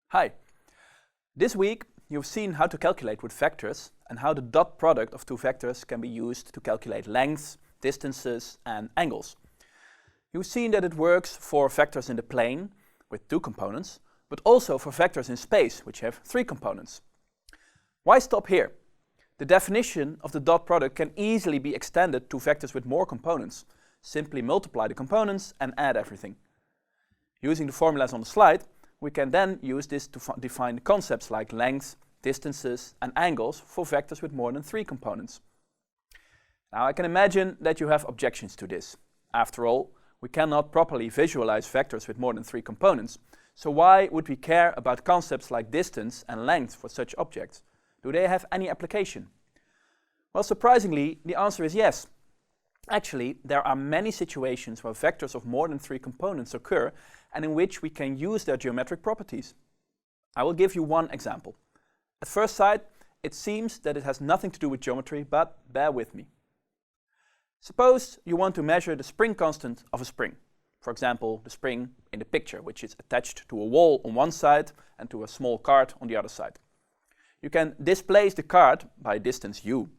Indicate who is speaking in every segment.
Speaker 1: Hi! This week you've seen how to calculate with vectors and how the dot product of two vectors can be used to calculate lengths, distances and angles. You've seen that it works for vectors in the plane with two components, but also for vectors in space which have three components. Why stop here? The definition of the dot product can easily be extended to vectors with more components. Simply multiply the components and add everything. Using the formulas on the slide, we can then use this to define concepts like lengths, distances and angles for vectors with more than three components. Now I can imagine that you have objections to this. After all, we cannot properly visualize vectors with more than three components, so why would we care about concepts like distance and length for such objects? Do they have any application? Well, surprisingly, the answer is yes. Actually, there are many situations where vectors of more than three components occur and in which we can use their geometric properties. I will give you one example. At first sight, it seems that it has nothing to do with geometry, but bear with me. Suppose you want to measure the spring constant of a spring. For example, the spring in the picture, which is attached to a wall on one side and to a small cart on the other side. You can displace the cart by a distance u.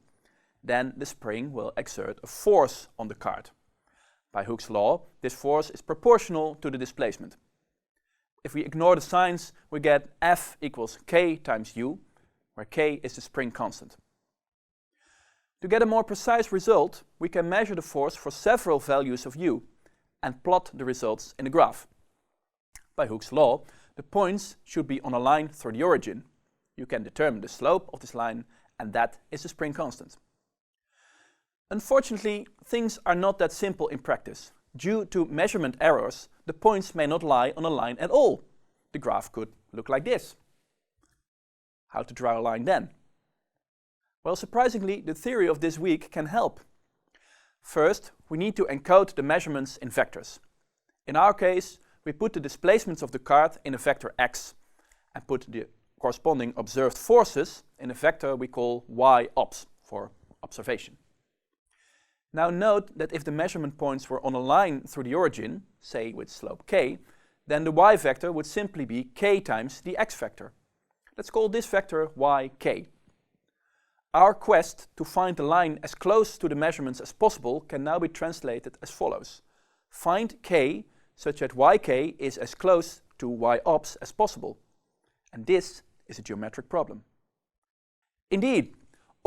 Speaker 1: Then the spring will exert a force on the cart. By Hooke's law, this force is proportional to the displacement. If we ignore the signs, we get F equals k times u, where k is the spring constant. To get a more precise result, we can measure the force for several values of u and plot the results in a graph. By Hooke's law, the points should be on a line through the origin. You can determine the slope of this line, and that is the spring constant. Unfortunately, things are not that simple in practice. Due to measurement errors, the points may not lie on a line at all. The graph could look like this. How to draw a line then? Well, surprisingly, the theory of this week can help. First, we need to encode the measurements in vectors. In our case, we put the displacements of the cart in a vector x and put the corresponding observed forces in a vector we call y_obs for observation. Now note that if the measurement points were on a line through the origin, say with slope k, then the y vector would simply be k times the x vector. Let's call this vector yk. Our quest to find the line as close to the measurements as possible can now be translated as follows. Find k such that yk is as close to y_obs as possible. And this is a geometric problem. Indeed,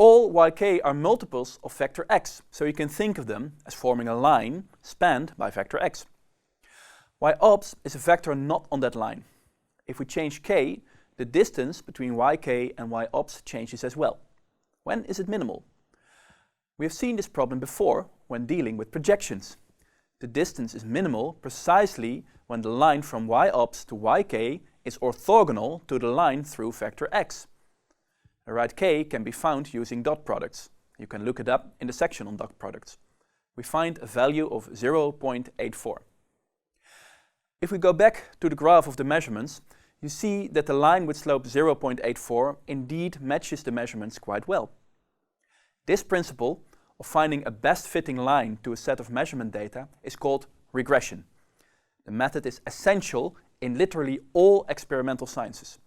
Speaker 1: all yk are multiples of vector x, so you can think of them as forming a line spanned by vector x. Y_obs is a vector not on that line. If we change k, the distance between yk and y_obs changes as well. When is it minimal? We have seen this problem before when dealing with projections. The distance is minimal precisely when the line from y_obs to yk is orthogonal to the line through vector x. The right k can be found using dot products. You can look it up in the section on dot products. We find a value of 0.84. If we go back to the graph of the measurements, you see that the line with slope 0.84 indeed matches the measurements quite well. This principle of finding a best fitting line to a set of measurement data is called regression. The method is essential in literally all experimental sciences.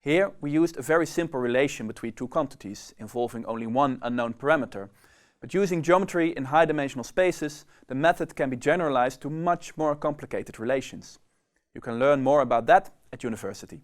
Speaker 1: Here we used a very simple relation between two quantities involving only one unknown parameter, but using geometry in high-dimensional spaces, the method can be generalized to much more complicated relations. You can learn more about that at university.